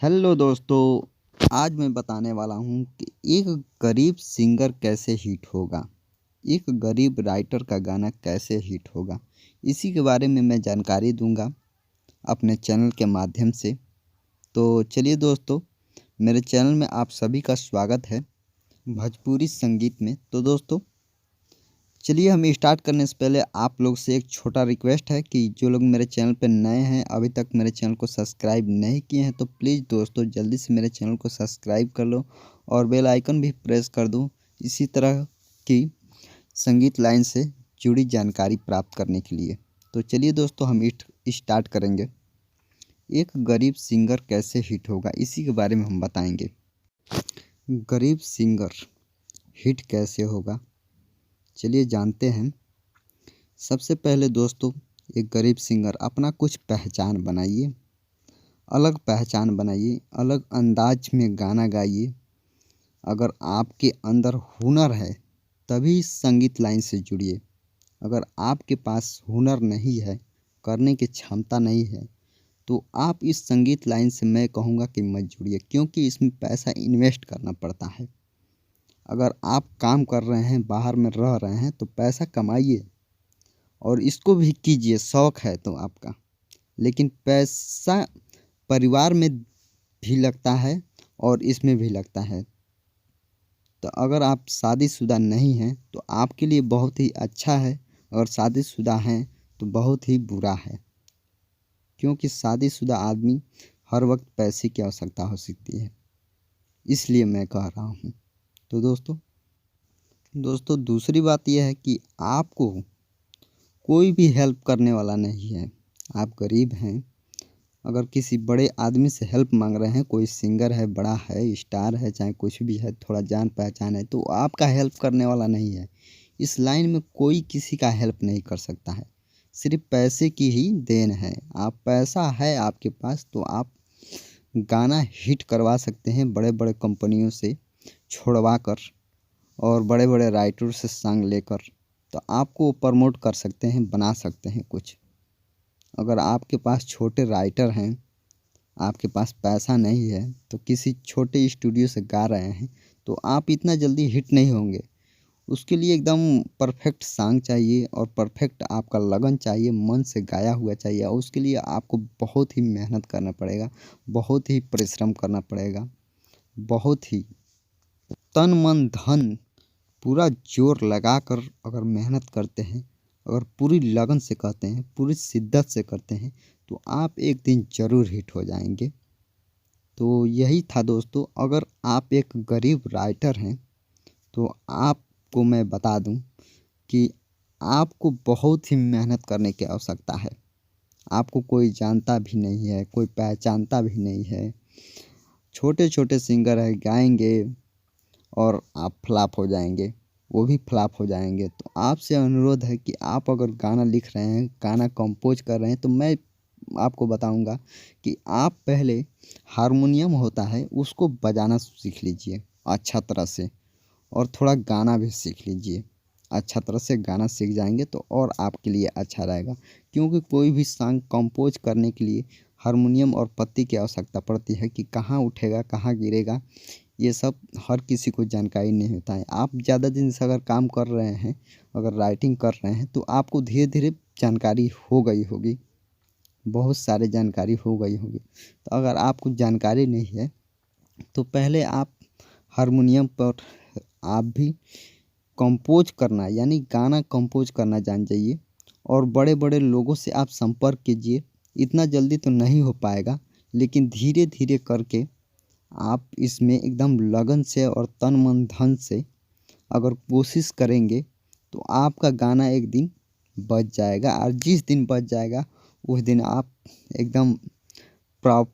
Hello दोस्तों, आज मैं बताने वाला हूँ कि एक गरीब सिंगर कैसे हिट होगा, एक गरीब राइटर का गाना कैसे हिट होगा। इसी के बारे में मैं जानकारी दूंगा अपने चैनल के माध्यम से। तो चलिए दोस्तों, मेरे चैनल में आप सभी का स्वागत है भोजपुरी संगीत में। तो दोस्तों चलिए हम स्टार्ट करने से पहले आप लोग से एक छोटा रिक्वेस्ट है कि जो लोग मेरे चैनल पर नए हैं, अभी तक मेरे चैनल को सब्सक्राइब नहीं किए हैं, तो प्लीज़ दोस्तों जल्दी से मेरे चैनल को सब्सक्राइब कर लो और बेल आइकन भी प्रेस कर दो इसी तरह की संगीत लाइन से जुड़ी जानकारी प्राप्त करने के लिए। तो चलिए दोस्तों हम स्टार्ट करेंगे। एक गरीब सिंगर कैसे हिट होगा, इसी के बारे में हम बताएंगे। गरीब सिंगर हिट कैसे होगा, चलिए जानते हैं। सबसे पहले दोस्तों, एक गरीब सिंगर अपना कुछ पहचान बनाइए, अलग पहचान बनाइए, अलग अंदाज में गाना गाइए। अगर आपके अंदर हुनर है तभी इस संगीत लाइन से जुड़िए। अगर आपके पास हुनर नहीं है, करने की क्षमता नहीं है, तो आप इस संगीत लाइन से मैं कहूँगा कि मत जुड़िए, क्योंकि इसमें पैसा इन्वेस्ट करना पड़ता है। अगर आप काम कर रहे हैं, बाहर में रह रहे हैं, तो पैसा कमाइए और इसको भी कीजिए, शौक है तो आपका। लेकिन पैसा परिवार में भी लगता है और इसमें भी लगता है। तो अगर आप शादीशुदा नहीं हैं तो आपके लिए बहुत ही अच्छा है, और शादीशुदा हैं तो बहुत ही बुरा है, क्योंकि शादीशुदा आदमी हर वक्त पैसे की आवश्यकता हो सकती है, इसलिए मैं कह रहा हूँ। तो दोस्तों दूसरी बात यह है कि आपको कोई भी हेल्प करने वाला नहीं है। आप गरीब हैं, अगर किसी बड़े आदमी से हेल्प मांग रहे हैं, कोई सिंगर है, बड़ा है, स्टार है, चाहे कुछ भी है, थोड़ा जान पहचान है, तो आपका हेल्प करने वाला नहीं है। इस लाइन में कोई किसी का हेल्प नहीं कर सकता है, सिर्फ पैसे की ही देन है। आप पैसा है आपके पास तो आप गाना हिट करवा सकते हैं बड़े बड़े कंपनियों से छोड़वा कर, और बड़े बड़े राइटर से सॉन्ग लेकर। तो आपको प्रमोट कर सकते हैं, बना सकते हैं कुछ। अगर आपके पास छोटे राइटर हैं, आपके पास पैसा नहीं है, तो किसी छोटे स्टूडियो से गा रहे हैं, तो आप इतना जल्दी हिट नहीं होंगे। उसके लिए एकदम परफेक्ट सॉन्ग चाहिए और परफेक्ट आपका लगन चाहिए, मन से गाया हुआ चाहिए, और उसके लिए आपको बहुत ही मेहनत करना पड़ेगा, बहुत ही परिश्रम करना पड़ेगा, बहुत ही तन मन धन पूरा जोर लगाकर अगर मेहनत करते हैं, अगर पूरी लगन से करते हैं, पूरी शिद्दत से करते हैं, तो आप एक दिन ज़रूर हिट हो जाएंगे। तो यही था दोस्तों। अगर आप एक गरीब राइटर हैं तो आपको मैं बता दूं कि आपको बहुत ही मेहनत करने की आवश्यकता है। आपको कोई जानता भी नहीं है, कोई पहचानता भी नहीं है। छोटे छोटे सिंगर है, गाएंगे और आप फ्लॉप हो जाएंगे, वो भी फ्लॉप हो जाएंगे। तो आपसे अनुरोध है कि आप अगर गाना लिख रहे हैं, गाना कंपोज कर रहे हैं, तो मैं आपको बताऊंगा कि आप पहले हारमोनियम होता है उसको बजाना सीख लीजिए अच्छा तरह से, और थोड़ा गाना भी सीख लीजिए। अच्छा तरह से गाना सीख जाएंगे तो और आपके लिए अच्छा रहेगा, क्योंकि कोई भी सॉन्ग कंपोज करने के लिए हारमोनियम और पत्ती की आवश्यकता पड़ती है कि कहाँ उठेगा, कहाँ गिरेगा। ये सब हर किसी को जानकारी नहीं होता है। आप ज़्यादा दिन से अगर काम कर रहे हैं, अगर राइटिंग कर रहे हैं, तो आपको धीरे धीरे जानकारी हो गई होगी, बहुत सारे जानकारी हो गई होगी। तो अगर आपको जानकारी नहीं है तो पहले आप हारमोनियम पर आप भी कंपोज करना, यानी गाना कंपोज करना जान जाइए, और बड़े बड़े लोगों से आप संपर्क कीजिए। इतना जल्दी तो नहीं हो पाएगा, लेकिन धीरे धीरे करके आप इसमें एकदम लगन से और तन मन धन से अगर कोशिश करेंगे, तो आपका गाना एक दिन बज जाएगा, और जिस दिन बज जाएगा उस दिन आप एकदम प्रॉप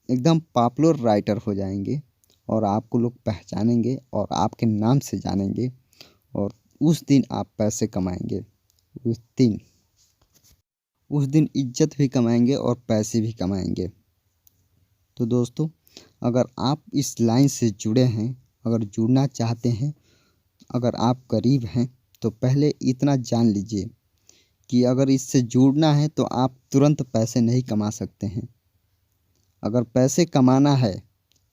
एकदम पॉपुलर राइटर हो जाएंगे, और आपको लोग पहचानेंगे और आपके नाम से जानेंगे, और उस दिन आप पैसे कमाएंगे। उस दिन इज्जत भी कमाएंगे और पैसे भी कमाएंगे। तो दोस्तों, अगर आप इस लाइन से जुड़े हैं, अगर जुड़ना चाहते हैं, अगर आप गरीब हैं, तो पहले इतना जान लीजिए कि अगर इससे जुड़ना है तो आप तुरंत पैसे नहीं कमा सकते हैं। अगर पैसे कमाना है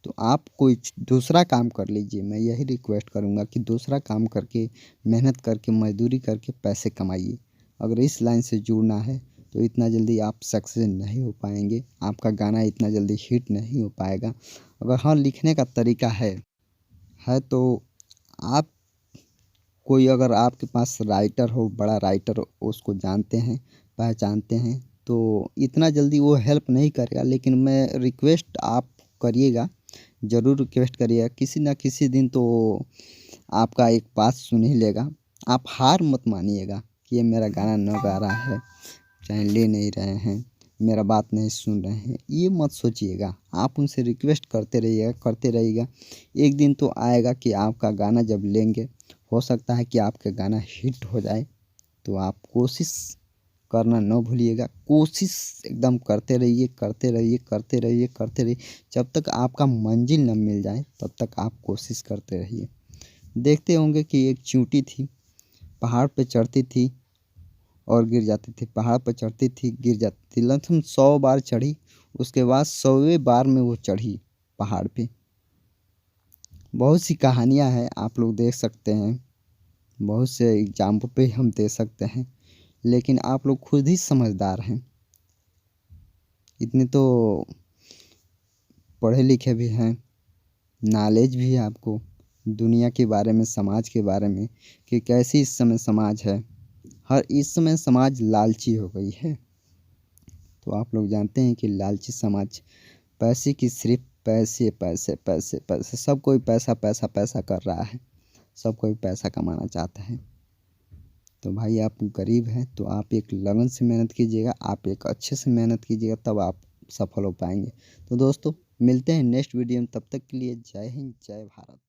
तो आप कोई दूसरा काम कर लीजिए। मैं यही रिक्वेस्ट करूँगा कि दूसरा काम करके, मेहनत करके, मजदूरी करके पैसे कमाइए। अगर इस लाइन से जुड़ना है तो इतना जल्दी आप सक्सेस नहीं हो पाएंगे, आपका गाना इतना जल्दी हिट नहीं हो पाएगा। अगर हाँ लिखने का तरीका है तो आप कोई, अगर आपके पास राइटर हो, बड़ा राइटर हो, उसको जानते हैं, पहचानते हैं, तो इतना जल्दी वो हेल्प नहीं करेगा। लेकिन मैं रिक्वेस्ट आप करिएगा, ज़रूर रिक्वेस्ट करिएगा, किसी ना किसी दिन तो आपका एक बात सुन ही लेगा। आप हार मत मानिएगा कि ये मेरा गाना न गा रहा है, चाहे ले नहीं रहे हैं, मेरा बात नहीं सुन रहे हैं, ये मत सोचिएगा। आप उनसे रिक्वेस्ट करते रहिएगा, करते रहिएगा। एक दिन तो आएगा कि आपका गाना जब लेंगे, हो सकता है कि आपका गाना हिट हो जाए। तो आप कोशिश करना न भूलिएगा, कोशिश एकदम करते रहिए, करते रहिए, करते रहिए, करते रहिए। जब तक आपका मंजिल न मिल जाए तब तक आप कोशिश करते रहिए। देखते होंगे कि एक चींटी थी, पहाड़ पे चढ़ती थी और गिर जाती थी, पहाड़ पर चढ़ती थी, गिर जाती थी, लमसम 100 बार चढ़ी। उसके बाद 100वें बार में वो चढ़ी पहाड़ पे। बहुत सी कहानियाँ हैं, आप लोग देख सकते हैं, बहुत से एग्जाम्पल पे हम दे सकते हैं, लेकिन आप लोग खुद ही समझदार हैं। इतने तो पढ़े लिखे भी हैं, नॉलेज भी है आपको दुनिया के बारे में, समाज के बारे में, कि कैसी इस समय समाज है। हर इस समय समाज लालची हो गई है। तो आप लोग जानते हैं कि लालची समाज, पैसे की सिर्फ पैसे पैसे पैसे पैसे, सब कोई पैसा पैसा पैसा कर रहा है, सब कोई पैसा कमाना चाहता है। तो भाई आप गरीब हैं तो आप एक लगन से मेहनत कीजिएगा, आप एक अच्छे से मेहनत कीजिएगा, तब आप सफल हो पाएंगे। तो दोस्तों मिलते हैं नेक्स्ट वीडियो में, तब तक के लिए जय हिंद, जय भारत।